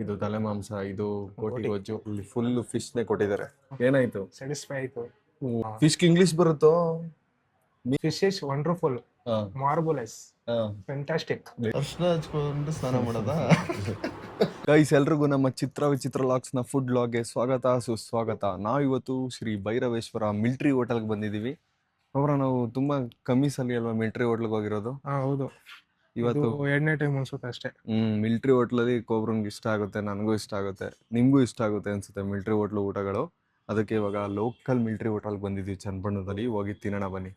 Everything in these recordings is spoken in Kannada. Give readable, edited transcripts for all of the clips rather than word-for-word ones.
ಇದು ತಲೆ ಮಾಂಸ, ಇದು ಗೋಟಿ ಗೊಜ್ಜು, ಇಲ್ಲಿ ಫುಲ್ ಫಿಶ್ ನೇ ಕೊಟ್ಟಿದ್ದಾರೆ. ಏನಾಯ್ತು? ಸ್ಯಾಟಿಸ್ಫೈ ಆಯ್ತು. ಫಿಶ್ ಇಂಗ್ಲಿಷ್ ಬರುತ್ತೋ? Fish is wonderful, marvellous, fantastic. ಅರ್ಶನ ಹಚ್ಕೊಂಡು ಸ್ನಾನ ಮಾಡೋದ? ಗೈಸ್, ಎಲ್ರಿಗೂ ನಮ್ಮ ಚಿತ್ರ ವಿಚಿತ್ರ ಲಾಗ್ಸ್ ನ ಫುಡ್ ಲಾಗ್ಗೆ ಸ್ವಾಗತ ಸುಸ್ವಾಗತ. ನಾವಿವತ್ತು ಶ್ರೀ ಭೈರವೇಶ್ವರ ಮಿಲಿಟರಿ ಹೋಟೆಲ್ಗೆ ಬಂದಿದೀವಿ. ಅವರ ನಾವು ತುಂಬಾ ಕಮ್ಮಿ ಸಲ ಅಲ್ವಾ ಮಿಲಿಟರಿ ಹೋಟ್ಲ್ಗೆ ಹೋಗಿರೋದು. ಹೌದು, ಇವತ್ತು ಎರಡನೇ ಟೈಮ್ ಅನ್ಸುತ್ತೆ ಅಷ್ಟೇ. ಮಿಲಿಟರಿ ಹೋಟ್ಲಲ್ಲಿ ಕೊಬ್ರನ್ಗೆ ಇಷ್ಟ ಆಗುತ್ತೆ, ನನಗೂ ಇಷ್ಟ ಆಗುತ್ತೆ, ನಿಮ್ಗೂ ಇಷ್ಟ ಆಗುತ್ತೆ ಅನ್ಸುತ್ತೆ ಮಿಲಿಟರಿ ಹೋಟ್ಲು ಊಟಗಳು. ಅದಕ್ಕೆ ಇವಾಗ ಲೋಕಲ್ ಮಿಲಿಟರಿ ಹೋಟೆಲ್ಗೆ ಬಂದಿದ್ದೀವಿ ಚನ್ನಪಟ್ಟಣದಲ್ಲಿ. ಹೋಗಿ ತಿನ್ನೋಣ ಬನ್ನಿ.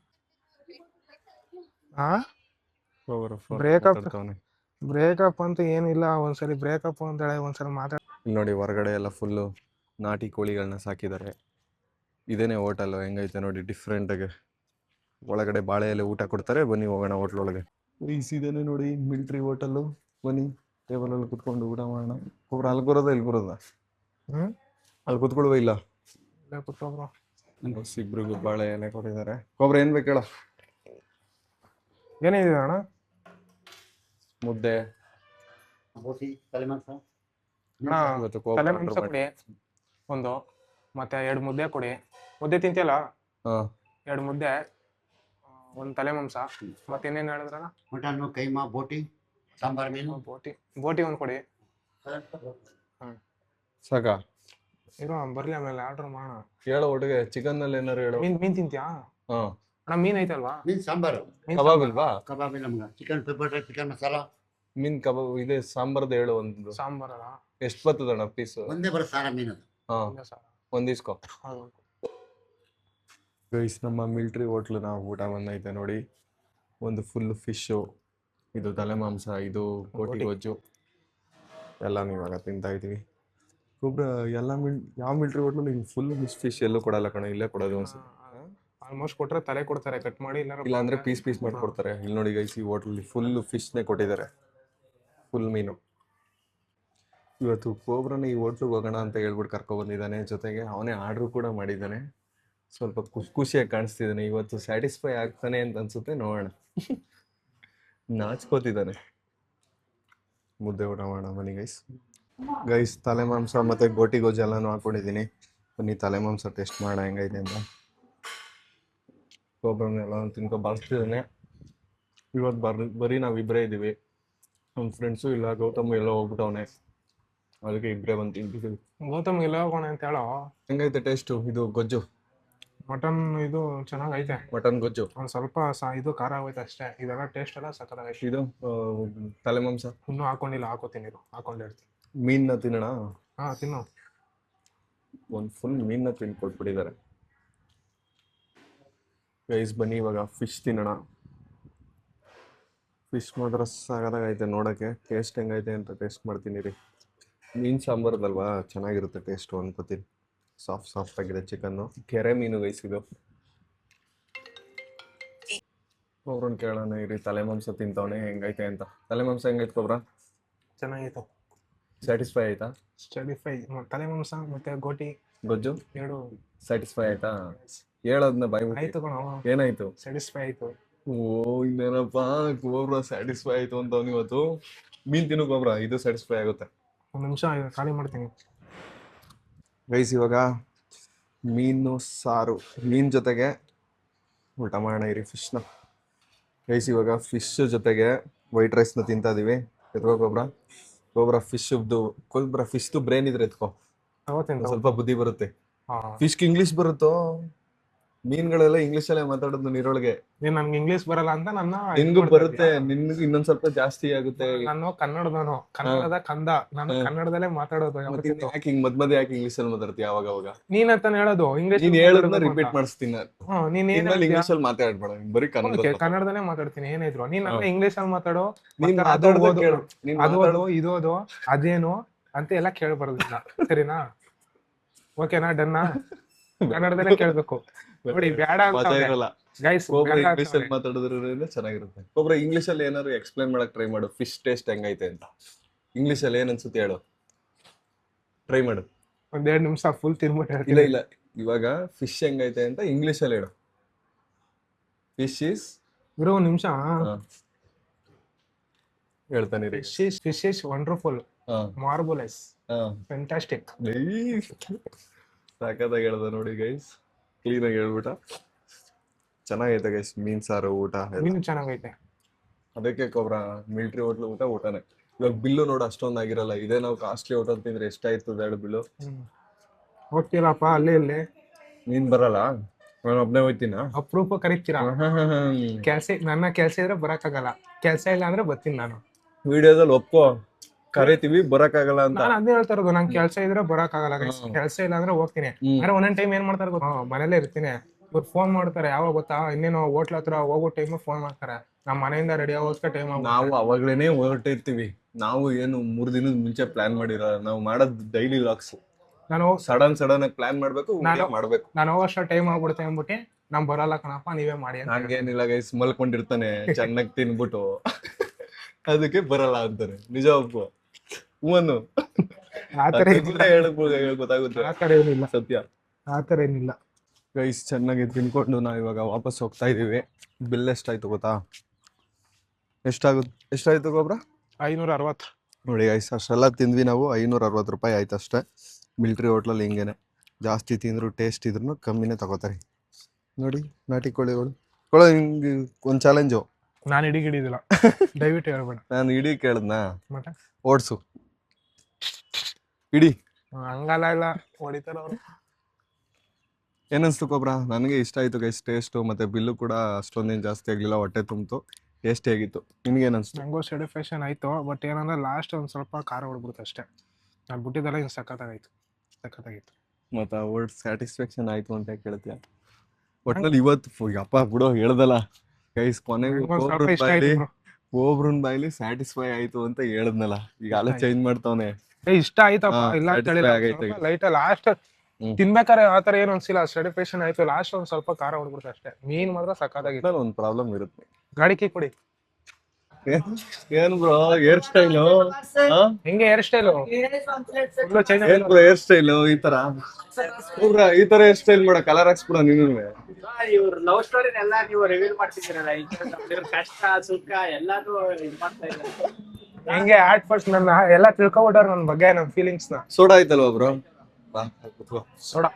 ಬ್ರೇಕಪ್ ಅಂತ ಏನಿಲ್ಲ, ಒಂದ್ಸಲಿ ಬ್ರೇಕಪ್ ಅಂತ ಹೇಳಿ ಒಂದ್ಸಲ ಮಾತಾಡ. ಇಲ್ಲಿ ನೋಡಿ, ಹೊರಗಡೆ ಎಲ್ಲ ಫುಲ್ಲು ನಾಟಿ ಕೋಳಿಗಳನ್ನ ಸಾಕಿದ್ದಾರೆ. ಇದೇನೇ ಹೋಟೆಲ್, ಹೆಂಗೈತೆ ನೋಡಿ ಡಿಫ್ರೆಂಟ್ ಆಗಿ. ಒಳಗಡೆ ಬಾಳೆ ಎಲೆ ಊಟ ಕೊಡ್ತಾರೆ. ಬನ್ನಿ ಹೋಗೋಣ ಹೋಟ್ಲೊಳಗೆ. ಇದೇನೆ ನೋಡಿ ಮಿಲಿಟರಿ ಹೋಟೆಲ್ಲು. ಬನ್ನಿ, ಟೇಬಲ್ ಅಲ್ಲಿ ಕುತ್ಕೊಂಡು ಊಟ ಮಾಡೋಣ. ಒಬ್ರು ಅಲ್ಲಿ ಬರೋದ ಇಲ್ಲಿ ಬರೋದ? ಅಲ್ಲಿ ಕುತ್ಕೊಳ್ವ? ಇಲ್ಲ ಇಬ್ರಿಗೂ ಬಾಳೆ ಎಲೆ ಕೊಟ್ಟಿದ್ದಾರೆ. ಒಬ್ರು ಏನ್ ಬೇಕು ಹೇಳ? ಏನಿದೆ ಅಣ್ಣ? ಮುದ್ದೆ, ತಲೆ ಮಾಂಸ ಕೊಡಿ ಒಂದು, ಮತ್ತೆ 2 ಮುದ್ದೆ ಕೊಡಿ. ಮುದ್ದೆ ತಿಂತಿಯಲ್ಲ? 2 ಮುದ್ದೆ, 1 ತಲೆ ಮಾಂಸ, ಮತ್ತೆ ಇನ್ನೇನು ಹೇಳಿದ್ರಣ್ಣ? ಮಟನ್, ಕೈಮಾ, ಬೋಟಿ, ಸಾಂಬಾರ್ ಮೀನು. ಬೋಟಿ 1 ಕೊಡಿ. ಸಾಕಾ? ಇರೋ ಬರ್ಲಿ, ಆಮೇಲೆ ಆರ್ಡರ್ ಮಾಡೋಣ. ಹೇಳೋ ಒಟ್ಟಿಗೆ ಚಿಕನ್ ನಲ್ಲಿ ಏನಾರು ಹೇಳು. ಮೀನ್ ತಿಂತ್ಯಾ? ಅಣ್ಣ ಮೀನ್ ಐತಲ್ವಾ? ಮೀನ್ ಸಾಂಬಾರು. ಕಬಾಬ್ ಇಲ್ವಾ? ಕಬಾಬ್ ಇಲ್ಲ ನಮ್ಗೆ. Chicken pepper dry, chicken masala. ಮೀನ್ ಕಬಾಬ್ ಇದೆ. ಸಾಂಬಾರ್ದು ಹೇಳು ಒಂದು. ಸಾಂಬಾರಲ್ಲ ಎಷ್ಟು ಬರ್ತದಣ್ಣ ಪೀಸ್? ಒಂದೇ ಬರೋ ಸಾರ ಮೀನು. ಒಂದ್ ಇಸ್ಕೊ. ಗೈಸ್, ನಮ್ಮ ಮಿಲಿಟರಿ ಹೋಟ್ಲು ನಾವು ಊಟ ಬಂದೈತೆ ನೋಡಿ. ಒಂದು ಫುಲ್ ಫಿಶು, ಇದು ತಲೆ ಮಾಂಸ, ಇದು ಗೋಟಿ ಗೊಜ್ಜು ಎಲ್ಲ ಇವಾಗ ತಿಂತಾ ಇದೀವಿ. ಒಬ್ರು ಎಲ್ಲ ಯಾವ ಮಿಲಿಟರಿ ಹೋಟ್ಲು ಹಿಂಗೆ ಫುಲ್ ಫಿಶ್ ಎಲ್ಲೂ ಕೊಡಲ್ಲ ಕಣ, ಇಲ್ಲೇ ಕೊಡೋದು ಅನ್ಸುತ್ತೆ. ಆಲ್ಮೋಸ್ಟ್ ಕೊಟ್ರೆ ತಲೆ ಕೊಡ್ತಾರೆ ಕಟ್ ಮಾಡಿ, ಇಲ್ಲ ಅಂದ್ರೆ ಪೀಸ್ ಮಾಡ್ಕೊಡ್ತಾರೆ. ಇಲ್ಲಿ ನೋಡಿ ಗೈಸ್, ಈ ಹೋಟ್ಲಲ್ಲಿ ಫುಲ್ ಫಿಶ್ನೇ ಕೊಟ್ಟಿದ್ದಾರೆ, ಫುಲ್ ಮೀನು. ಇವತ್ತು ಕೋಬ್ರನ ಈ ಹೋಟ್ಲಿಗೆ ಹೋಗೋಣ ಅಂತ ಹೇಳ್ಬಿಟ್ಟು ಕರ್ಕೊಬಂದಿದ್ದಾನೆ. ಜೊತೆಗೆ ಅವನೇ ಆರ್ಡ್ರು ಕೂಡ ಮಾಡಿದ್ದಾನೆ. ಸ್ವಲ್ಪ ಖುಷಿಯಾಗಿ ಕಾಣಿಸ್ತಿದ್ದಾನೆ. ಇವತ್ತು ಸ್ಯಾಟಿಸ್ಫೈ ಆಗ್ತಾನೆ ಅಂತ ಅನ್ಸುತ್ತೆ, ನೋಡೋಣ. ನಾಚ್ಕೋತಿದ್ದಾನೆ. ಮುದ್ದೆ ಊಟ ಮಾಡೋಣ ಬನ್ನಿ ಗೈಸ್. ತಲೆ ಮಾಂಸ ಮತ್ತೆ ಗೋಟಿ ಗೊಜ್ಜು ಎಲ್ಲಾನು ಹಾಕೊಂಡಿದ್ದೀನಿ. ಬನ್ನಿ ತಲೆ ಮಾಂಸ ಟೇಸ್ಟ್ ಮಾಡೋಣ ಹೆಂಗೈತೆ ಅಂತ. ಕೋಬ್ರನ್ನೆಲ್ಲ ತಿನ್ಕೊ ಇವತ್ತು ಬರೀ ನಾವಿಬ್ಬರೇ ಇದ್ದೀವಿ. ನಮ್ಮ ಫ್ರೆಂಡ್ಸು ಇಲ್ಲ, ಗೌತಮ್ ಎಲ್ಲ ಹೋಗ್ಬಿಟ್ಟವನೆ. ಅದಕ್ಕೆ ಇಬ್ಬರೇ ಬಂದು ತಿಂತಿದ್ದೀವಿ. ಗೌತಮ್ ಎಲ್ಲ ಹೋಗೋಣ ಅಂತ ಹೇಳೋ. ಹೆಂಗೈತೆ ಟೇಸ್ಟು ಇದು ಗೊಜ್ಜು? ಮಟನ್ ಇದು ಚೆನ್ನಾಗೈತೆ. ಮಟನ್ ಗೊಜ್ಜು ಒಂದು ಸ್ವಲ್ಪ ಇದು ಖಾರ ಆಗೋಯ್ತು ಅಷ್ಟೇ. ಇದೆಲ್ಲ ಟೇಸ್ಟ್ ಎಲ್ಲ ಸಕ್ಕತ್ತಾಗೈತೆ. ಇದು ತಲೆ ಮಾಂಸ ಇನ್ನೂ ಹಾಕೊಂಡಿಲ್ಲ, ಹಾಕೋತೀನಿ, ಹಾಕೊಂಡಿರ್ತೀನಿ. ಮೀನ್ನ ತಿನ್ನೋಣ? ತಿನ್ನು. ಒಂದು ಫುಲ್ ಮೀನ್ನ ತಿನ್ಕೊಟ್ಬಿಟ್ಟಿದ್ದಾರೆ ಗೈಸ್. ಬನ್ನಿ ಇವಾಗ ಫಿಶ್ ತಿನ್ನೋಣ. ಫಿಶ್ ಮಾತ್ರ ಸಾಕಾಗೈತೆ ನೋಡೋಕ್ಕೆ. ಟೇಸ್ಟ್ ಹೆಂಗೈತೆ ಅಂತ ಟೇಸ್ಟ್ ಮಾಡ್ತೀನಿ ರೀ. ಮೀನು ಸಾಂಬಾರ್ದಲ್ವಾ, ಚೆನ್ನಾಗಿರುತ್ತೆ ಟೇಸ್ಟು ಅನ್ಕೋತೀನಿ. ಸಾಫ್ಟ್ ಆಗಿದೆ ಚಿಕನ್ನು. ಕೆರೆ ಮೀನು ಗೈಸ್ ಇದು. ಒಬ್ರನ್ನ ಕೇಳೋಣ ಇರಿ, ತಲೆ ಮಾಂಸ ತಿಂತವನೆ ಹೆಂಗೈತೆ ಅಂತ. ತಲೆ ಮಾಂಸ ಹೆಂಗೈತೆ ಕೊಬ್ರ? ಚೆನ್ನಾಗಿತ್ತು. ಸ್ಯಾಟಿಸ್ಫೈ ಆಯ್ತಾ? ತಲೆ ಮಾಂಸ ಮತ್ತೆ ಗೋಟಿ ಗೊಜ್ಜು 2 ಸ್ಯಾಟಿಸ್ಫೈ ಆಯ್ತಾ? ಹೇಳೋದನ್ನ ಬಾಯಿ ಆಯ್ತು ಕಣ. ಏನಾಯ್ತು? ಸ್ಯಾಟಿಸ್ಫೈ ಆಯ್ತು. ಇನ್ನೇನಪ್ಪಾ, ಕೋಬ್ರ ಸ್ಯಾಟಿಸ್ಫೈ ಆಯ್ತು ಅಂತ ಅವ್ನು ಇವತ್ತು. ಮೀನ್ ತಿನ್ನು ಕೋಬ್ರ, ಇದು ಸ್ಯಾಟಿಸ್ಫೈ ಆಗುತ್ತೆ. 1 ನಿಮಿಷ ಖಾಲಿ ಮಾಡ್ತೀನಿ ಗೈಸ್. ಇವಾಗ ಮೀನು ಸಾರು, ಮೀನ್ ಜೊತೆಗೆ ಊಟ ಮಾಡೋಣ ಇರಿ ಫಿಶ್ನ. ಗೈಸ್, ಇವಾಗ ಫಿಶ್ ಜೊತೆಗೆ ವೈಟ್ ರೈಸ್ನ ತಿಂತಾ ಇದೀವಿ. ಎತ್ಕೋ ಗೊಬ್ಬರ ಫಿಶ್ದು ಬ್ರೇನ್ ಇದ್ರೆ ಎತ್ಕೋ, ಸ್ವಲ್ಪ ಬುದ್ಧಿ ಬರುತ್ತೆ. ಫಿಶ್ಗೆ ಇಂಗ್ಲಿಷ್ ಬರುತ್ತೋ? ಮೀನ್ಗಳೆಲ್ಲ ಇಂಗ್ಲಿಷಲ್ಲೇ ಮಾತಾಡೋದು ನೀರೊಳಗೆ. ನನ್ಗೆ ಇಂಗ್ಲಿಷ್ ಬರಲ್ಲ ಅಂತ ನನ್ನ ನಿನ್ಗೂ ಬರುತ್ತೆ, ನಿನ್ಗೂ ಇನ್ನೊಂದ್ ಸ್ವಲ್ಪ ಜಾಸ್ತಿ ಆಗುತ್ತೆ. ನಾನು ಕನ್ನಡದವನು, ಕನ್ನಡದ ಕಂದ, ನಾನು ಕನ್ನಡದಲ್ಲೇ ಮಾತಾಡೋದು. ಯಾಕೆ ಹಿಂಗ್ ಮಧ್ಯ ಯಾಕೆ ಇಂಗ್ಲಿಷ್ ಅಲ್ಲಿ ಮಾತಾಡ್ತೀಯ? ಅವಾಗ ನೀನ್ ಅಂತ ಹೇಳೋದು ಇಂಗ್ಲಿಷ್, ನೀನ್ ಹೇಳೋದನ್ನ ರಿಪೀಟ್ ಮಾಡಿಸ್ತೀನಿ. ನೀನ್ ಇಂಗ್ಲಿಷ್ ಅಲ್ಲಿ ಮಾತಾಡ್ಬೇಡ, ಬರೀ ಕನ್ನಡದಲ್ಲೇ ಮಾತಾಡ್ತೀನಿ. ಏನಿದ್ರು ನೀನ್ ಇಂಗ್ಲಿಷ್ ಅಲ್ಲಿ ಮಾತಾಡೋ, ಅದು ಇದೋದು ಅದೇನು ಅಂತ ಎಲ್ಲ ಕೇಳ್ಬಾರ್ದಿಲ್ಲ, ಸರಿನಾ? ಓಕೆನಾ? ಡನ್ನಾ? ಕನ್ನಡದಲ್ಲೇ ಕೇಳ್ಬೇಕು ನೋಡಿ, ಬೇಡ ಗೈಸ್. ಇಂಗ್ಲಿಷ್ ಅಲ್ಲಿ ಮಾತಾಡೋದ್ರಿಂದ ಚೆನ್ನಾಗಿರುತ್ತೆ. ಒಬ್ರು ಇಂಗ್ಲಿಷ್ ಅಲ್ಲಿ ಏನಾದ್ರು ಎಕ್ಸ್ಪ್ಲೈನ್ ಮಾಡಕ್ ಟ್ರೈ ಮಾಡು, ಫಿಶ್ ಟೇಸ್ಟ್ ಹೆಂಗೈತೆ ಅಂತ. ಇಂಗ್ಲಿಷ್ ಅಲ್ಲಿ ಏನ್ ಅನ್ಸುತ್ತೆ ಹೇಳು, ಟ್ರೈ ಮಾಡು. 1-2 ನಿಮಿಷ ಫುಲ್ ತಿನ್ಬಿಟ್ಟು. ಇಲ್ಲ, ಇವಾಗ ಫಿಶ್ ಹೆಂಗೈತೆ ಅಂತ ಇಂಗ್ಲಿಷ್ ಅಲ್ಲಿ ಹೇಳು. ಫಿಶ್ ಇಸ್ 1 ನಿಮಿಷ ಹೇಳ್ತಾನೆ ರೀ. ಫಿಶ್ ಇಸ್ ವಂಡರ್ಫುಲ್, ಮಾರ್ಬುಲಸ್ ಹಾ ಫ್ಯಾಂಟಾಸ್ಟಿಕ್. ಸಾಕತ್ತಾಗಿ ಹೇಳ್ದ ನೋಡಿ ಗೈಸ್, ಕ್ಲೀನಾಗಿ ಹೇಳ್ಬಿಟ್ಟ. ಚೆನ್ನಾಗೈತೆ ಗೈಸ್ ಮೀನ್ ಸಾರು ಊಟ ಎಲ್ಲ. ಮೀನು ಚೆನ್ನಾಗೈತೆ. ಅದಕ್ಕೆ ಕೊಬ್ರ ಮಿಲ್ಟ್ರಿ ಹೋಟ್ಲು ಊಟನೇ. ಇವಾಗ ಬಿಲ್ಲು ನೋಡು ಅಷ್ಟೊಂದು ಆಗಿರಲ್ಲ. ಇದೇ ನಾವು ಕಾಸ್ಟ್ಲಿ ಹೋಟೆಲ್ ತಿಂದ್ರೆ ಎಷ್ಟಾಯ್ತದೆ ಹೇಳು ಬಿಲ್ಲು. ಹೋಗ್ತೀರಪ್ಪ ಅಲ್ಲೇ ಇಲ್ಲೇ? ನೀನ್ ಬರಲ್ಲ, ನಾನು ಒಬ್ನೇ ಹೋಯ್ತೀನ. ಅಪರೂಪ ಕರಿತೀರಾ? ನನ್ನ ಕೆಲ್ಸ ಇದ್ರೆ ಬರಕ್ಕಾಗಲ್ಲ, ಕೆಲ್ಸ ಇಲ್ಲ ಅಂದ್ರೆ ಬರ್ತೀನಿ ನಾನು. ವಿಡಿಯೋದಲ್ಲಿ ಒಪ್ಕೋ, ಕರಿತೀವಿ ಬರಕ್ಕಾಗಲ್ಲ ಅಂತ. ನಾನು ಅದೇ ಹೇಳ್ತಾ ಇರೋದು, ನಂಗೆ ಕೆಲ್ಸ ಇದ್ರೆ ಬರಕ್ಕಾಗಲ್ಲ, ಕೆಲ್ಸ ಇಲ್ಲ ಅಂದ್ರೆ ಹೋಗ್ತೀನಿ. ಅಂದ್ರೆ ಒಂದೊಂದ್ ಟೈಮ್ ಏನ್ ಮಾಡ್ತಾರೆ ಗೊತ್ತಾ, ಮನೇಲೇ ಇರ್ತೀನಿ, ಇವ್ರು ಫೋನ್ ಮಾಡ್ತಾರೆ ಯಾವಾಗ ಗೊತ್ತಾ, ಇನ್ನೇನು ಹೋಟ್ಲ್ ಹತ್ರ ಹೋಗೋ ಟೈಮ್ ಫೋನ್ ಮಾಡ್ತಾರೆ, ನಮ್ಮ ಮನೆಯಿಂದ ರೆಡಿ ಆಗೋಸ್ಕರ ಟೈಮ್. ನಾವು ಅವಾಗ್ಲೇನೆ ಹೊರಟಿರ್ತೀವಿ. ನಾವು ಏನು 3 ದಿನದ ಮುಂಚೆ ಪ್ಲಾನ್ ಮಾಡಿರೋ, ನಾವು ಮಾಡೋದು ಡೈಲಿ ಲಾಕ್ಸ್. ನಾನು ಸಡನ್ ಆಗಿ ಪ್ಲಾನ್ ಮಾಡ್ಬೇಕು, ಮಾಡ್ಬೇಕು. ನಾನು ಹೋಗೋಷ್ಟು ಟೈಮ್ ಆಗ್ಬಿಡುತ್ತೆ ಅಂದ್ಬಿಟ್ಟು ನಮ್ ಬರಲ್ಲ ಕಣಪ್ಪ ನೀವೇ ಮಾಡಿ ಅಂತ. ಹಂಗೇನಿಲ್ಲ ಗೈಸ್, ಮಲ್ಕೊಂಡಿರ್ತಾನೆ ಚೆನ್ನಾಗಿ ತಿನ್ಬಿಟ್ಟು ಅದಕ್ಕೆ ಬರಲ್ಲ ಅಂತಾನೆ. ನಿಜ ಒಪ್ಪು ಹೂವನ್ನು ಆತರ ಗೊತ್ತಾಗುತ್ತೆ. ಆತರ ಏನಿಲ್ಲ, ಸತ್ಯ, ಆತರ ಏನಿಲ್ಲ ಗೈಸ್. ಚೆನ್ನಾಗಿ ತಿನ್ಕೊಂಡು ನಾವು ಇವಾಗ ವಾಪಸ್ ಹೋಗ್ತಾ ಇದೀವಿ. ಬಿಲ್ ಎಷ್ಟಾಯ್ತು ಗೊತ್ತಾ? ಎಷ್ಟಾಯ್ತು ಗೊಬ್ರ? 560. ನೋಡಿ ಗೈಸ್, ಅಷ್ಟೆಲ್ಲ ತಿಂದ್ವಿ ನಾವು. 560 ರೂಪಾಯಿ ಆಯ್ತು ಅಷ್ಟೇ. ಮಿಲ್ಟ್ರಿ ಹೋಟ್ಲಲ್ಲಿ ಹಿಂಗೇನೆ, ಜಾಸ್ತಿ ತಿಂದ್ರು ಟೇಸ್ಟ್ ಇದ್ರು ಕಮ್ಮಿನೇ ತಗೋತಾರೆ. ನೋಡಿ ನಾಟಿ ಕೋಳಿಗಳು ಹಿಂಗೆ ಒಂದು ಚಾಲೆಂಜು. ನಾನು ಇಡೀ ಗಿಡಿದಿಲ್ಲ, ದಯವಿಟ್ಟು ಹೇಳ್ಬೇಡ. ನಾನು ಇಡೀ ಕೇಳಿದ್ನಾ? ಮತ್ತೆ ಓಡ್ಸು ಇಡೀ. ಹಂಗಲ್ಲ, ಇಲ್ಲ ಹೊಡಿತಾರ ಅವ್ರು. ಏನನ್ಸ್ತು ಕೊಬ್ರ? ನನಗೆ ಇಷ್ಟ ಆಯ್ತು ಗೈಸ್ ಟೇಸ್ಟು, ಮತ್ತೆ ಬಿಲ್ಲು ಕೂಡ ಅಷ್ಟೊಂದೇನು ಜಾಸ್ತಿ ಆಗಲಿಲ್ಲ, ಹೊಟ್ಟೆ ತುಂಬಿತು, ಟೇಸ್ಟಿ ಆಗಿತ್ತು. ನಿನ್ಗೇನು ಅನಿಸ್ತು? ನಂಗೂ ಸ್ಯಾಟಿಸ್ಫ್ಯಾಕ್ಷನ್ ಆಯಿತು, ಬಟ್ ಏನಂದ್ರೆ ಲಾಸ್ಟ್ ಒಂದು ಸ್ವಲ್ಪ ಖಾರ ಹೊಡ್ಬಿಡುತ್ತೆ ಅಷ್ಟೇ. ನಾನು ಬಿಟ್ಟಿದ್ದೆಲ್ಲ ಇನ್ನು ಸಖತ್ತಾಗಿತ್ತು. ಮತ್ತು ವರ್ಡ್ ಸ್ಯಾಟಿಸ್ಫ್ಯಾಕ್ಷನ್ ಆಯಿತು ಅಂತ ಕೇಳ್ತೀಯ? ಒಟ್ನಲ್ಲಿ ಇವತ್ತು ಯಪ್ಪ ಬಿಡೋ ಹೇಳ್ದಲ್ಲ ಗೈಸ್, ಕೊನೆಗೆ ಒಬ್ರನ್ ಬಾಯ್ಲಿ ಸ್ಯಾಟಿಸ್ಫೈ ಆಯಿತು ಅಂತ ಹೇಳಿದ್ನಲ್ಲ, ಈಗ ಅಲ್ಲ ಚೇಂಜ್ ಮಾಡ್ತಾವನೆ. ಇಷ್ಟ ಆಯ್ತಪ್ಪ, ಇಲ್ಲ ಲೈಟ್ ಲಾಸ್ಟ್ ತಿನ್ಬೇಕಾರೆ ಆತರ ಏನು ಅನ್ಸಿಲ್ಲ, ಸ್ಯಾಟಿಸ್ಫ್ಯಾಕ್ಷನ್ ಆಯ್ತು. ಲಾಸ್ಟ್ ಒಂದ್ ಸ್ವಲ್ಪ ಖಾರ ಹೊಡ್ಬಿಡುತ್ತೆ ಅಷ್ಟೇ. ಮೀನ್ ಮಾತ್ರ ಸಖತ್ತಾಗಿತ್ತು. ಒಂದು ಪ್ರಾಬ್ಲಮ್ ಇರುತ್ತೆ. ಗಾಡಿ ಕೀ ಕೊಡಿ. ಏನ್ ಬ್ರೋ ಹೇರ್ ಸ್ಟೈಲು? ಹೆಂಗೆ ಹೇರ್ ಸ್ಟೈಲು? ಏನ್ ಬ್ರೋ ಹೇರ್ ಸ್ಟೈಲು ಈ ತರ? ಈ ತರ ಹೇರ್ ಸ್ಟೈಲ್ ಮಾಡೋ, ಕಲರ್ ಹಾಕ್ಸ್ಬಿಡ ನೀನು. ಇವ್ರ ಲವ್ ಸ್ಟೋರಿ ಎಲ್ಲ ನೀವು ರಿವೀಲ್ ಮಾಡ್ತಿದ್ದೀರಲ್ಲ, ಇವ್ರ ಕಷ್ಟ ಸುಖ ಎಲ್ಲಾನು ಇದು ಮಾಡ್ತಾ ಇದ್ದಾರೆ. ಹೆಂಗೆ ಆಟ್ ಫಸ್ಟ್ ನನ್ನ ಎಲ್ಲ ತಿಳ್ಕೊಬಿಟ್ಟಾರ ನನ್ನ ಬಗ್ಗೆ, ನನ್ನ ಫೀಲಿಂಗ್ಸ್ ನ. ಸೋಡಾ ಆಯ್ತಲ್ವಾ ಬ್ರೋ? ಸೋಡಾ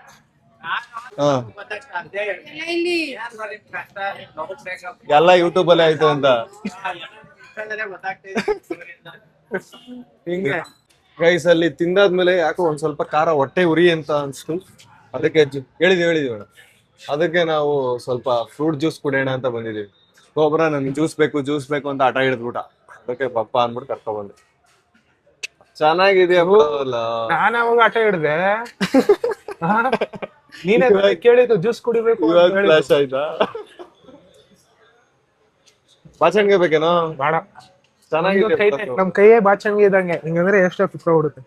ಎಲ್ಲ ಯೂಟ್ಯೂಬ್ ಅಲ್ಲೇ ಆಯ್ತು ಅಂತ ಹಿಂಗೆ ಗೈಸ್. ಅಲ್ಲಿ ತಿಂದಾದ್ಮೇಲೆ ಯಾಕೋ ಒಂದ್ ಸ್ವಲ್ಪ ಖಾರ ಹೊಟ್ಟೆ ಉರಿ ಅಂತ ಅನ್ಸ್ತು. ಅದಕ್ಕೆ ಹೇಳಿದೀವಿ ಅದಕ್ಕೆ ನಾವು ಸ್ವಲ್ಪ ಫ್ರೂಟ್ ಜ್ಯೂಸ್ ಕುಡಿಯೋಣ ಅಂತ ಬಂದಿದೀವಿ. ಒಬ್ಬರ ನನ್ಗೆ ಜ್ಯೂಸ್ ಬೇಕು ಅಂತ ಆಟ ಹಿಡಿದ್ಬಿಟ್ಟ. ಅದಕ್ಕೆ ಪಪ್ಪ ಅಂದ್ಬಿಟ್ಟು ಕರ್ಕೊಂಡ್ ಬಂದೆ. ಚೆನ್ನಾಗಿದೆಯಾ? ನಾನು ಅವಾಗ ಆಟ ಹಿಡ್ದೆ, ನೀನೇ ಕೇಳಿದ್ದು ಜ್ಯೂಸ್ ಕುಡಿಬೇಕು. ಫ್ಲಾಶ್ ಆಯ್ತಾ? ಬಾಚಣಿಗೆ ಬೇಕೇನೋ? ಬೇಡ, ಚೆನ್ನಾಗಿದೆ. ನಮ್ ಕೈಯೇ ಬಾಚಣಿಗೆ ಇದ್ದಂಗೆ, ಹಿಂಗಂದ್ರೆ ಎಷ್ಟು ಫಿಕ್ಸ್ ಆಗ್ಬಿಡುತ್ತೆ.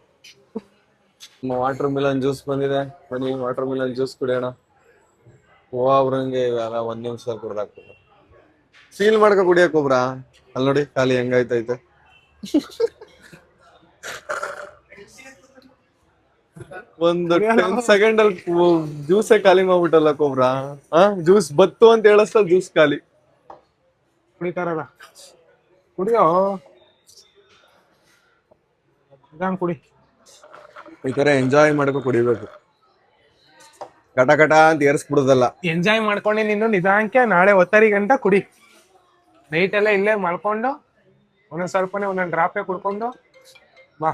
ವಾಟರ್ ಮಿಲನ್ ಜ್ಯೂಸ್ ಬಂದಿದೆ, ಬನ್ನಿ ವಾಟರ್ ಮಿಲನ್ ಜ್ಯೂಸ್ ಕುಡಿಯೋಣ. ಅವ್ರಂಗೆ ಇವೆಲ್ಲ 1 ನಿಮಿಷ ಕುಡ್ದಾಕ್ಬೇಕು. ಸೀಲ್ ಮಾಡ್ಕೊ ಕುಡಿಯಕ್ ಒಬ್ರ. ಅಲ್ಲಿ ನೋಡಿ ಖಾಲಿ ಹೆಂಗಾಯ್ತೈತೆ. ಒಂದು 10 ಸೆಕೆಂಡ್ ಅಲ್ಲಿ ಜ್ಯೂಸೇ ಖಾಲಿ ಮಾಡ್ಬಿಟ್ಟಲ್ಲ ಕೊಬ್ರ. ಜ್ಯೂಸ್ ಬತ್ತು ಅಂತ ಹೇಳಷ್ಟ ಜ್ಯೂಸ್ ಖಾಲಿ. ಕುಡಿತಾರಲ್ಲ, ಕುಡಿಯೋ ಕುಡಿ. ಈ ತರ ಎಂಜಾಯ್ ಮಾಡ್ಕೊ ಕುಡಿಬೇಕು, ಕಟ ಅಂತ ಏರ್ಸ್ಬಿಡುದಲ್ಲ. ಎಂಜಾಯ್ ಮಾಡ್ಕೊಂಡೆ ನೀನು ನಿಧಾನಕ್ಕೆ ನಾಳೆ ಒತ್ತರಿ ಗಂಟ ಕುಡಿ. ನೈಟ್ ಎಲ್ಲ ಇಲ್ಲೇ ಮಲ್ಕೊಂಡು ಒಂದೊಂದ್ ಸ್ವಲ್ಪನೇ ಒಂದೊಂದ್ ಡ್ರಾಪೇ ಕುಡ್ಕೊಂಡು ಬಾ.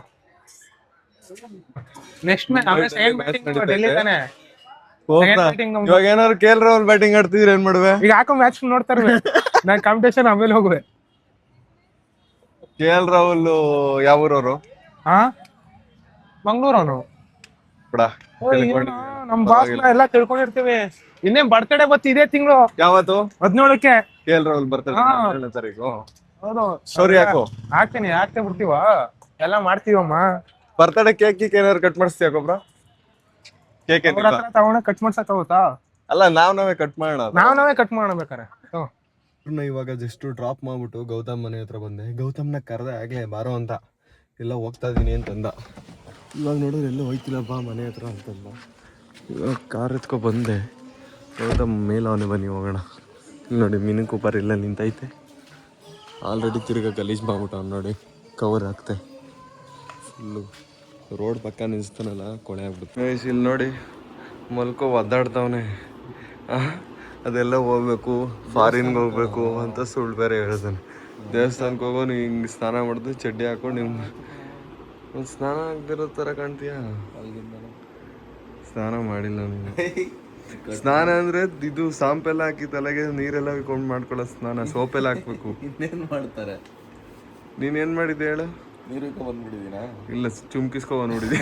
ನೆಕ್ಸ್ಟ್ ಡೆಲ್ಲಿ ತಾನೆ. ಇವಾಗ ಏನಾದ್ರು KL ರಾಹುಲ್ ಬ್ಯಾಟಿಂಗ್ ಆಡ್ತಿದ್ರೆ ಏನ್ ಮಾಡುವೆ? ಈಗ ಹಾಕೋ ಮ್ಯಾಚ್ ನೋಡ್ತಾರೆ, ನಾನ್ ಕಾಂಪಿಟೇಷನ್ ಆಮೇಲೆ ಹೋಗುವೆ. KL ರಾಹುಲ್ ಯಾವ ಊರವರು? ಮಂಗ್ಳೂರ್ ಅವನು. ನಮ್ ಬಾಸ್ ಎಲ್ಲಾ ತಿಳ್ಕೊಂಡಿರ್ತೀವಿ. ಇನ್ನೇನ್ ಬರ್ತಡೇ ಬತ್ತು ಇದೇ ತಿಂಗಳು. ಯಾವತ್ತು? 17ಕ್ಕೆ KL ರಾಹುಲ್ ಬರ್ತಡೇ. ಹೌದು, ಸ್ಟೋರಿ ಹಾಕು. ಹಾಕ್ತೀನಿ, ಹಾಕ್ತೇ ಬಿಡ್ತೀವ, ಎಲ್ಲ ಮಾಡ್ತೀವಮ್ಮ. ಬರ್ತಡೇ ಕೇಕ್ ಏನಾದ್ರು ಕಟ್ ಮಾಡಿಸ್ತೀಯ ಗೊಬ್ರ? ಕೇಕ್ ತಗೊಂಡ ಕಟ್ ಮಾಡ್ಸಕ್ ಆಗುತ್ತಾ? ಅಲ್ಲ, ನಾವೇ ಕಟ್ ಮಾಡೋಣ. ನಾವೇ ಕಟ್ ಮಾಡ್ಬೇಕಾರೆ. ಇವಾಗ ಜಸ್ಟ್ ಡ್ರಾಪ್ ಮಾಡ್ಬಿಟ್ಟು ಗೌತಮ್ ಮನೆ ಹತ್ರ ಬಂದೆ. ಗೌತಮ್ನ ಕರೆದೆ ಹಾಗೆ ಬಾರೋ ಅಂತ, ಎಲ್ಲ ಹೋಗ್ತಾ ಇದೀನಿ ಅಂತಂದ. ಇವಾಗ ನೋಡಿದ್ರೆ ಎಲ್ಲೂ ಹೋಯ್ತಿಲ್ಲ ಬಾ ಮನೆ ಹತ್ರ ಅಂತಂದ. ಇವಾಗ ಕಾರ್ ಎತ್ಕೊ ಬಂದೆ. ಗೌತಮ್ ಮೇಲೆ ಅವನೇ, ಬನ್ನಿ ಹೋಗೋಣ. ಇಲ್ಲಿ ನೋಡಿ ಮೀನು ಕೂಪರ್ ಇಲ್ಲ ನಿಂತೈತೆ. ಆಲ್ರೆಡಿ ತಿರ್ಗಾ ಗಲೀಜ್ ಮಾಡ್ಬಿಟ್ಟು ಅವ್ನು ನೋಡಿ, ಕವರ್ ಹಾಕ್ತೆ ಫುಲ್ಲು ರೋಡ್ ಪಕ್ಕ ನಿಲ್ಸ್ತಾನಲ್ಲ ಕೊಳೆ ಆಗ್ಬಿಡುತ್ತೆ. ಇಲ್ಲಿ ನೋಡಿ ಮಲ್ಕೋ ಒದ್ದಾಡ್ತಾವನೆ. ಅದೆಲ್ಲ ಹೋಗ್ಬೇಕು, ಫಾರಿನ್ಗೆ ಹೋಗ್ಬೇಕು ಅಂತ ಸುಳ್ಳು ಬೇರೆ ಹೇಳ್ತಾನೆ. ದೇವಸ್ಥಾನಕ್ಕೆ ಹೋಗೋನು ಹಿಂಗೆ ಸ್ನಾನ ಮಾಡಿದ್ರೆ ಚಡ್ಡಿ ಹಾಕೊಂಡು ಹಿಂಗೆ ಒಂದು ಸ್ನಾನ ಆಗದಿರೋ ಥರ ಕಾಣ್ತೀಯ. ಸ್ನಾನ ಮಾಡಿಲ್ಲ ನೀನು. ಸ್ನಾನ ಅಂದ್ರೆ ಇದು ಸಾಂಪೆಲ್ಲ ಹಾಕಿ ತಲೆಗೆ ನೀರೆಲ್ಲ ಕೊಂಡು ಮಾಡ್ಕೊಳ್ಳೋ ಸ್ನಾನ. ಸೋಪೆಲ್ಲ ಹಾಕ್ಬೇಕು. ಇನ್ನೇನು ಮಾಡ್ತಾರೆ? ನೀನೇನು ಮಾಡಿದ್ದೆ ಹೇಳು? ನೀರು ಬಂದ್ಬಿಟ್ಟಿದ್ದೀನಾ? ಇಲ್ಲ, ಚುಮ್ಕಿಸ್ಕೊ ನೋಡಿದೆ.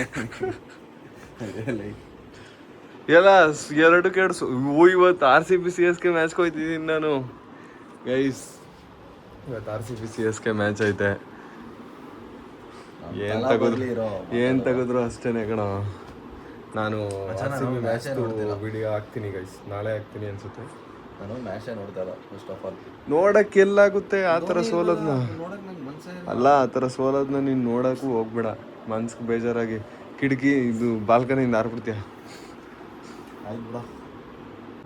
ಎಲ್ಲ 2-2 ಇವತ್ತು RCB CSK ಮ್ಯಾಚ್ ಹೋಯ್ತಿದ್ದೀನಿ ನಾನು ಗೈಸ್. ಇವತ್ತು RCB CSK ಮ್ಯಾಚ್ ಐತೆ. ಏನ್ ತೆಗೆದ್ರು ಅಷ್ಟೇನೆ ಕಣ. ನಾನು RCB ಮ್ಯಾಚ್ ವಿಡಿಯೋ ಹಾಕ್ತೀನಿ ಗೈಸ್, ನಾಳೆ ಹಾಕ್ತೀನಿ ಅನ್ಸುತ್ತೆ. ನಾನು ಮ್ಯಾಚೇ ನೋಡ್ತಾ ಇಲ್ಲ ಫಸ್ಟ್ ಆಫ್ ಆಲ್. ನೋಡಕ್ ಎಲ್ಲಾಗುತ್ತೆ ಆ ಥರ ಸೋಲೋದ್ನ? ಅಲ್ಲ, ಆ ಥರ ಸೋಲೋದ್ನ ನೀನು ನೋಡಕ್ಕೂ ಹೋಗ್ಬೇಡ. ಮನ್ಸಿಗೆ ಬೇಜಾರಾಗಿ ಕಿಟಕಿ ಇದು ಬಾಲ್ಕನಿಯಿಂದ ಹಾರ್ಬಿಡ್ತೀಯ.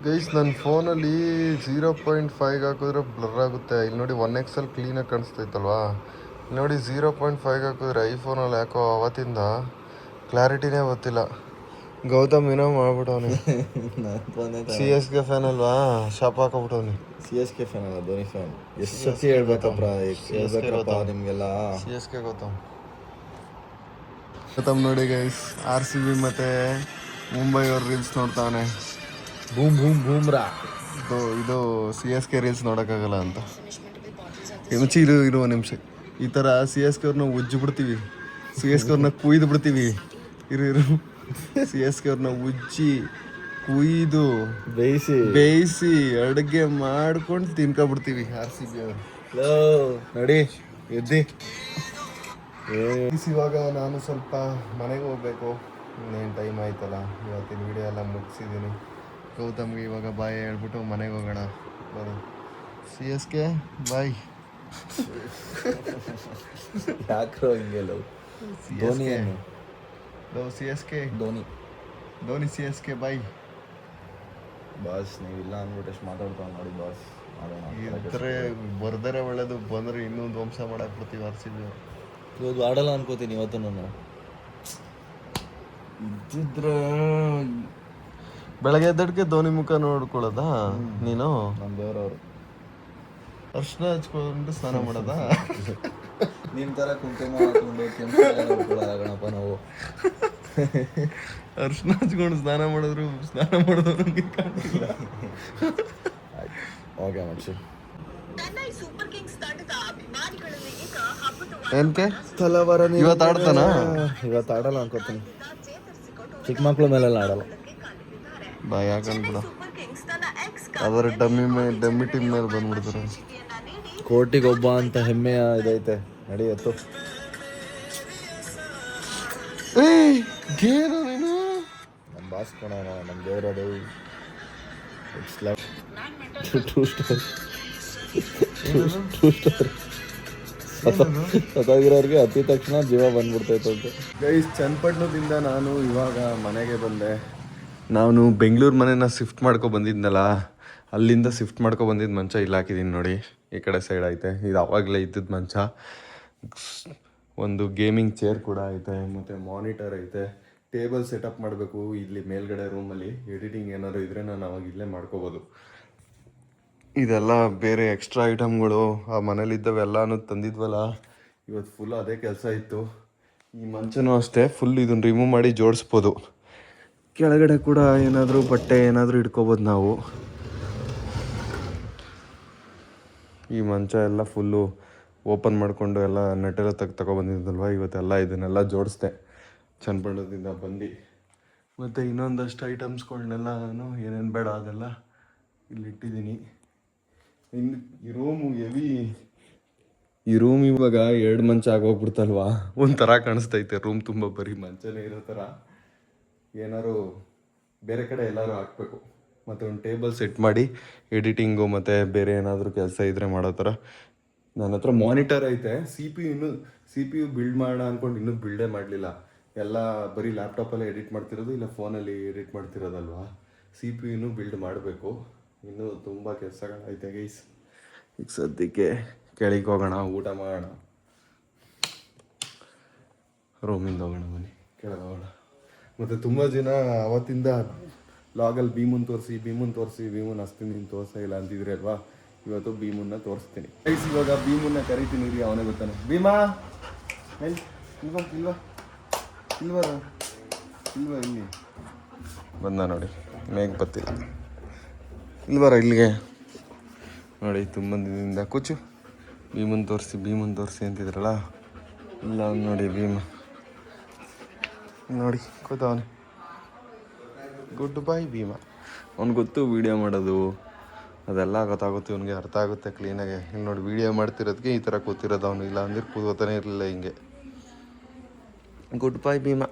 ಗೈಸ್, ನನ್ನ ಫೋನಲ್ಲಿ 0.5 ಹಾಕಿದ್ರೆ ಬ್ಲರ್ ಆಗುತ್ತೆ. ಇಲ್ಲಿ ನೋಡಿ 1XL ಕ್ಲೀನಾಗಿ ಕಾಣಿಸ್ತೈತಲ್ವಾ? ನೋಡಿ 0.5 ಹಾಕಿದ್ರೆ ಐಫೋನಲ್ಲಿ ಯಾಕೋ ಅವತ್ತಿಂದ ಕ್ಲಾರಿಟಿನೇ ಗೊತ್ತಿಲ್ಲ. ಗೌತಮ್ ಏನೋ ಮಾಡ್ಬಿಟ್ಟವನಿ. CSK ಫ್ಯಾನ್ ಅಲ್ವಾ, ಶಾಪ್ ಹಾಕೋಬಿಟ್ಟವನಿ. CSK ಫ್ಯಾನ್ ಅಲ್ಲ, ಧೋನಿ ಫ್ಯಾನ್. ಎಷ್ಟು ಸತಿ ಹೇಳ್ಬೇಕಪ್ಪ ನಿಮಗೆಲ್ಲ. CSK ಗೌತಮ್ ನೋಡಿ ಗೈಸ್, RCB ಮತ್ತೆ ಮುಂಬೈ ಅವ್ರ ರೀಲ್ಸ್ ನೋಡ್ತಾವನೆ. Boom boom Bumrah. ಇದು CSK ರೀಲ್ಸ್ ನೋಡೋಕ್ಕಾಗಲ್ಲ ಅಂತ. ಇರುವ ನಿಮಿಷ. ಈ ಥರ CSK ಅವ್ರನ್ನ ಉಜ್ಜಿ ಬಿಡ್ತೀವಿ, CSK ಅವ್ರನ್ನ ಕುಯ್ದು ಬಿಡ್ತೀವಿ. ಇರು CSK ಅವ್ರನ್ನ ಉಜ್ಜಿ ಕುಯ್ದು ಬೇಯಿಸಿ ಅಡುಗೆ ಮಾಡ್ಕೊಂಡು ತಿನ್ಕೊಬಿಡ್ತೀವಿ RCB ಅವರು. ನೋಡಿ ಎದ್ದಿ. ಇವಾಗ ನಾನು ಸ್ವಲ್ಪ ಮನೆಗೆ ಹೋಗ್ಬೇಕು. ಇನ್ನೇನು ಟೈಮ್ ಆಯ್ತಲ್ಲ. ಇವತ್ತಿನ ವಿಡಿಯೋ ಎಲ್ಲ ಮುಗಿಸಿದ್ದೀನಿ. ಗೌತಮ್ಗೆ ಇವಾಗ ಬಾಯ್ ಹೇಳ್ಬಿಟ್ಟು ಮನೆಗೆ ಹೋಗೋಣ. ಬನ್ನಿ. CSK ಬಾಯ್. ಯಾಕ್ರೋ ಹಿಂಗೆ ಧೋನಿ CSK ಧೋನಿ CSK ಬಾಯ್. ಬಾಸ್ ನೀವಿಲ್ಲ ಅಂದ್ಬಿಟ್ಟು ಎಷ್ಟು ಮಾತಾಡ್ತಾವೆ ನೋಡಿ ಬಾಸ್. ಇದ್ರೆ ಬರ್ದರೆ ಒಳ್ಳೇದು, ಬಂದರೆ ಇನ್ನೊಂದು ವಂಶ ಮಾಡಾಕ್ಬಿಡ್ತೀವಿ RCB. ಇವತ್ತು ಆಡಲ್ಲ ಅನ್ಕೋತೀನಿ. ಇವತ್ತು ನಾನು ಇದ್ದಿದ್ರೆ ಬೆಳಗ್ಗೆ ಎದ್ದಕ್ಕೆ ಧೋನಿ ಮುಖ ನೋಡ್ಕೊಳ್ಳೋದಾ ನೀನು? ನಮ್ಮ ದೇವರವರು ಅರ್ಶನ ಹಚ್ಕೊಂಡು ಸ್ನಾನ ಮಾಡೋದಾ? ನಿಮ್ಮ ಥರ ಕುಂಕುಮ ಹಾಕೊಂಡು ಕೆಂಪು ಗಣಪ ನಾವು ಅರ್ಶನ ಹಚ್ಕೊಂಡು ಸ್ನಾನ ಮಾಡಿದ್ರು ನಮಗೆ ಕಾಣಿಲ್ಲ. ಓಕೆ ಮಚ್ಚಿ. ಏನಕ್ಕೆ ಇವತ್ತು ಆಡ್ತಾನ? ಇವತ್ತು ಆಡಲ್ಲ ಅನ್ಕೋತೀನಿ. ಚಿಕ್ಕ ಮಕ್ಳ ಮೇಲೆಲ್ಲ ಆಡಲ್ಲ. ಬಾಯ್ ಹಾಕೊಂಡ್ಬಿಡ. ಅದರ ಡಮ್ಮಿ ಟೀಮ್ ಮೇಲೆ ಬಂದ್ಬಿಡ್ತಾರೆ. ಕೋಟಿಗೆ ಒಬ್ಬ ಅಂತ ಹೆಮ್ಮೆಯ ಇದೈತೆ. ನಡಿ ಎತ್ತು. ನಮ್ಮ ಬಾಸ್ ಕಣ, ನಮ್ಮ ದೇವರದು. ಸತ್ತಾಗಿರೋರಿಗೆ ಹತ್ತಿದ ತಕ್ಷಣ ಜೀವ ಬಂದ್ಬಿಡ್ತೈತೆ ಅಂತ. ಗೈಸ್, ಚನ್ನಪಟ್ಟಣದಿಂದ ನಾನು ಇವಾಗ ಮನೆಗೆ ಬಂದೆ. ನಾನು ಬೆಂಗಳೂರು ಮನೆನ ಶಿಫ್ಟ್ ಮಾಡ್ಕೊ ಬಂದಿದ್ನಲ್ಲ, ಅಲ್ಲಿಂದ ಶಿಫ್ಟ್ ಮಾಡ್ಕೊ ಬಂದಿದ್ದು ಮಂಚ ಇಲ್ಲಿ ಹಾಕಿದ್ದೀನಿ ನೋಡಿ. ಈ ಕಡೆ ಸೈಡ್ ಐತೆ. ಇದು ಆವಾಗಲೇ ಇದ್ದಿದ್ದು ಮಂಚ. ಒಂದು ಗೇಮಿಂಗ್ ಚೇರ್ ಕೂಡ ಐತೆ, ಮತ್ತು ಮಾನಿಟರ್ ಐತೆ. ಟೇಬಲ್ ಸೆಟಪ್ ಮಾಡಬೇಕು ಇಲ್ಲಿ ಮೇಲ್ಗಡೆ ರೂಮಲ್ಲಿ. ಎಡಿಟಿಂಗ್ ಏನಾದ್ರು ಇದ್ದರೆ ನಾನು ಅವಾಗ ಇಲ್ಲೇ ಮಾಡ್ಕೋಬೋದು. ಇದೆಲ್ಲ ಬೇರೆ ಎಕ್ಸ್ಟ್ರಾ ಐಟಮ್ಗಳು ಆ ಮನೇಲಿದ್ದವೆಲ್ಲನೂ ತಂದಿದ್ವಲ್ಲ, ಇವತ್ತು ಫುಲ್ ಅದೇ ಕೆಲಸ ಇತ್ತು. ಈ ಮಂಚನೂ ಅಷ್ಟೇ, ಫುಲ್ ಇದನ್ನು ರಿಮೂವ್ ಮಾಡಿ ಜೋಡಿಸ್ಬೋದು. ಕೆಳಗಡೆ ಕೂಡ ಏನಾದರೂ ಬಟ್ಟೆ ಏನಾದರೂ ಇಟ್ಕೋಬೋದು ನಾವು. ಈ ಮಂಚ ಎಲ್ಲ ಫುಲ್ಲು ಓಪನ್ ಮಾಡಿಕೊಂಡು ಎಲ್ಲ ನೆಟ್ಟೆಲ್ಲ ತಗೊಬಂದಿದ್ದಲ್ವ, ಇವತ್ತೆಲ್ಲ ಇದನ್ನೆಲ್ಲ ಜೋಡಿಸ್ದೆ ಚನ್ನಪಟ್ಟಣದಿಂದ ಬಂದು. ಮತ್ತು ಇನ್ನೊಂದಷ್ಟು ಐಟಮ್ಸ್ಗಳನ್ನೆಲ್ಲ ನಾನು ಏನೇನು ಬೇಡ ಅದೆಲ್ಲ ಇಲ್ಲಿ ಇಟ್ಟಿದ್ದೀನಿ. ಇನ್ನು ಈ ರೂಮ್ ಇವಾಗ 2 ಮಂಚ ಆಗೋಗ್ಬಿಡ್ತಲ್ವಾ, ಒಂಥರ ಕಾಣಿಸ್ತೈತೆ. ರೂಮ್ ತುಂಬ ಬರೀ ಮಂಚನೇ ಇರೋ ಥರ. ಏನಾದ್ರು ಬೇರೆ ಕಡೆ ಎಲ್ಲರೂ ಹಾಕಬೇಕು. ಮತ್ತು ಒಂದು ಟೇಬಲ್ ಸೆಟ್ ಮಾಡಿ ಎಡಿಟಿಂಗು ಮತ್ತು ಬೇರೆ ಏನಾದರೂ ಕೆಲಸ ಇದ್ದರೆ ಮಾಡೋ ಥರ. ನನ್ನ ಹತ್ರ ಮಾನಿಟರ್ ಐತೆ. ಸಿ ಪಿ ಯು ಬಿಲ್ಡ್ ಮಾಡೋಣ ಅಂದ್ಕೊಂಡು ಇನ್ನೂ ಬಿಲ್ಡೇ ಮಾಡಲಿಲ್ಲ. ಎಲ್ಲ ಬರೀ ಲ್ಯಾಪ್ಟಾಪಲ್ಲೇ ಎಡಿಟ್ ಮಾಡ್ತಿರೋದು, ಇಲ್ಲ ಫೋನಲ್ಲಿ ಎಡಿಟ್ ಮಾಡ್ತಿರೋದಲ್ವಾ. ಸಿ ಪಿ ಯುನೂ ಬಿಲ್ಡ್ ಮಾಡಬೇಕು. ಇನ್ನೂ ತುಂಬ ಕೆಲಸಗಳೈತೆ ಗೈಸ್. ಈಗ ಸದ್ಯಕ್ಕೆ ಕೆಳಗೆ ಹೋಗೋಣ, ಊಟ ಮಾಡೋಣ. ರೂಮಿಂದ ಹೋಗೋಣ ಬನ್ನಿ ಕೆಳಗೆ ಹೋಗೋಣ. ಮತ್ತು ತುಂಬ ಜನ ಅವತ್ತಿಂದ ಲಾಗಲ್ಲಿ ಭೀಮನ್ ತೋರಿಸಿ ಭೀಮನ್ ಅಸ್ತಿ ನೀನು ತೋರಿಸೇ ಇಲ್ಲ ಅಂತಿದ್ರಿ ಅಲ್ವಾ. ಇವತ್ತು ಭೀಮನ್ನ ತೋರಿಸ್ತೀನಿ. ಇವಾಗ ಭೀಮನ್ನ ಕರಿತೀನಿ ರೀ, ಅವನೇ ಗೊತ್ತಾನೆ. ಭೀಮಾ ಇಲ್ವಾ ಇಲ್ಲಿ ಬಂದ ನೋಡಿ, ಮೇಘ ಬತ್ತಿಲ್ಲ. ಇಲ್ವಾರ ಇಲ್ಲಿಗೆ ನೋಡಿ, ತುಂಬ ದಿನದಿಂದ ಕೂಚು ಭೀಮನ್ ತೋರಿಸಿ ಅಂತಿದ್ರಲ್ಲ, ಇಲ್ಲ ಅವ್ನು ನೋಡಿ ಭೀಮ ನೋಡಿ ಕೂತವನೆ. Good bye Bhima. ಅವ್ನಿಗೆ ಗೊತ್ತು ವೀಡಿಯೋ ಮಾಡೋದು ಅದೆಲ್ಲ ಗೊತ್ತಾಗುತ್ತೆ, ಇವನಿಗೆ ಅರ್ಥ ಆಗುತ್ತೆ ಕ್ಲೀನಾಗೆ. ಇಲ್ಲಿ ನೋಡಿ ವೀಡಿಯೋ ಮಾಡ್ತಿರೋದಕ್ಕೆ ಈ ಥರ ಕೂತಿರೋದು ಅವನು, ಇಲ್ಲ ಅಂದ್ರೆ ಕೂತ್ಕೋತಾನೆ ಇರಲಿಲ್ಲ ಹಿಂಗೆ. Good bye Bhima.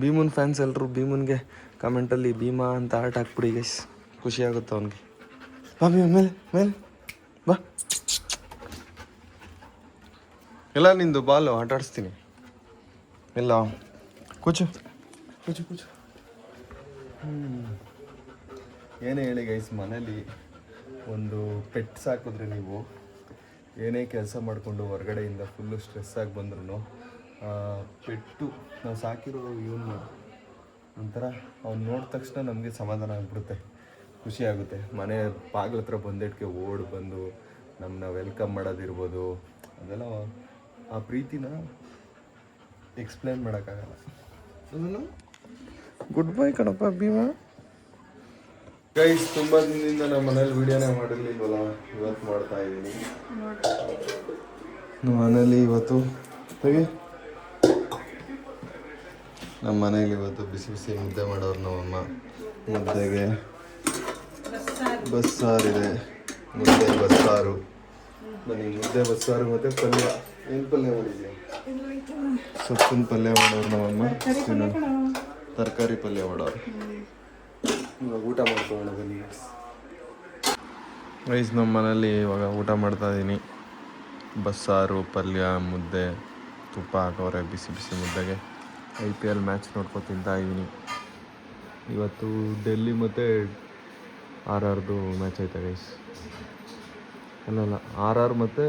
ಭೀಮನ್ ಫ್ಯಾನ್ಸ್ ಎಲ್ಲರೂ ಭೀಮನ್ಗೆ ಕಮೆಂಟಲ್ಲಿ ಭೀಮಾ ಅಂತ ಆರ್ಟ್ ಹಾಕ್ಬಿಡಿ ಗೈಸ್, ಖುಷಿ ಆಗುತ್ತೆ ಅವನಿಗೆ. ಬಾ ಭೀಮ ಮೇಲೆ ಬಾ. ಎಲ್ಲ ನಿಂದು ಬಾಲು ಆಟ ಆಡಿಸ್ತೀನಿ. ಎಲ್ಲ ಕೂಚು. ಏನೇ ಹೇಳಿ ಗೈಸ್, ಮನೇಲಿ ಒಂದು ಪೆಟ್ ಸಾಕಿದ್ರೆ ನೀವು ಏನೇ ಕೆಲಸ ಮಾಡಿಕೊಂಡು ಹೊರಗಡೆಯಿಂದ ಫುಲ್ಲು ಸ್ಟ್ರೆಸ್ ಆಗಿ ಬಂದ್ರೂ ಪೆಟ್ಟು ನಾವು ಸಾಕಿರೋ ಇವನು ಒಂಥರ ಅವ್ನು ನೋಡಿದ ತಕ್ಷಣ ನಮಗೆ ಸಮಾಧಾನ ಆಗಿಬಿಡುತ್ತೆ, ಖುಷಿ ಆಗುತ್ತೆ. ಮನೆ ಬಾಗಿಲ ಹತ್ರ ಬಂದಿದ್ದಕ್ಕೆ ಓಡಿ ಬಂದು ನಮ್ಮನ್ನ ವೆಲ್ಕಮ್ ಮಾಡೋದಿರ್ಬೋದು, ಅದೆಲ್ಲ ಆ ಪ್ರೀತಿನ ಎಕ್ಸ್ಪ್ಲೇನ್ ಮಾಡೋಕ್ಕಾಗಲ್ಲ. ಗುಡ್ ಬೈ ಕಣಪ್ಪ ಭೀಮಾ. ಗೈಸ್, ತುಂಬ ದಿನದಿಂದ ನಮ್ಮ ಮನೇಲಿ ವೀಡಿಯೋನೇ ಮಾಡಿರ್ಲಿಲ್ವಲ್ಲ, ಇವತ್ತು ಮಾಡ್ತಾ ಇದ್ದೀನಿ. ನಮ್ಮ ಮನೇಲಿ ಇವತ್ತು ಬಿಸಿ ಬಿಸಿ ಮುದ್ದೆ ಮಾಡೋರು ನಮ್ಮಮ್ಮ. ಮುದ್ದೆಗೆ ಬಸ್ಸಾರಿದೆ, ಮುದ್ದೆ ಬಸ್ಸಾರು. ಬನ್ನಿ, ಮುದ್ದೆ ಬಸ್ಸಾರು ಮತ್ತು ಪಲ್ಯ. ಏನು ಪಲ್ಯ ಮಾಡಿದ್ಯಾ? ಸೊಪ್ಪಿನ ಪಲ್ಯ ಮಾಡೋರು ನಮ್ಮಮ್ಮ, ತರಕಾರಿ ಪಲ್ಯ ಮಾಡೋರು. ಇವಾಗ ಊಟ ಮಾಡ್ಕೊಳ್ಳೋಣ ಬನ್ನಿ ಗೈಸ್. ನಮ್ಮ ಮನೇಲಿ ಇವಾಗ ಊಟ ಮಾಡ್ತಾ ಇದ್ದೀನಿ. ಬಸ್ಸಾರು, ಪಲ್ಯ, ಮುದ್ದೆ, ತುಪ್ಪ ಹಾಕೋರೆ ಬಿಸಿ ಬಿಸಿ ಮುದ್ದೆಗೆ. IPL ಮ್ಯಾಚ್ ನೋಡ್ಕೊಂಡು ತಿಂತಾ ಇದ್ದೀನಿ. ಇವತ್ತು ಡೆಲ್ಲಿ ಮತ್ತು RRದು ಮ್ಯಾಚ್ ಐತೆ ಗೈಸ್. ಅಲ್ಲ RR ಮತ್ತು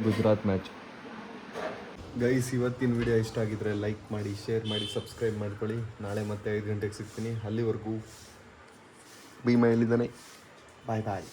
ಗುಜರಾತ್ ಮ್ಯಾಚ್. ಗೈಸ್, ಇವತ್ತಿನ ವಿಡಿಯೋ ಇಷ್ಟ ಆಗಿದ್ರೆ ಲೈಕ್ ಮಾಡಿ, ಶೇರ್ ಮಾಡಿ, ಸಬ್ಸ್ಕ್ರೈಬ್ ಮಾಡ್ಕೊಳ್ಳಿ. ನಾಳೆ ಮತ್ತೆ 5 ಗಂಟೆಗೆ ಸಿಗ್ತೀನಿ. ಅಲ್ಲಿವರೆಗೂ ಭೀಮಾ ಎಲ್ಲಿದ್ದಾನೆ. ಬಾಯ್ ಬಾಯ್.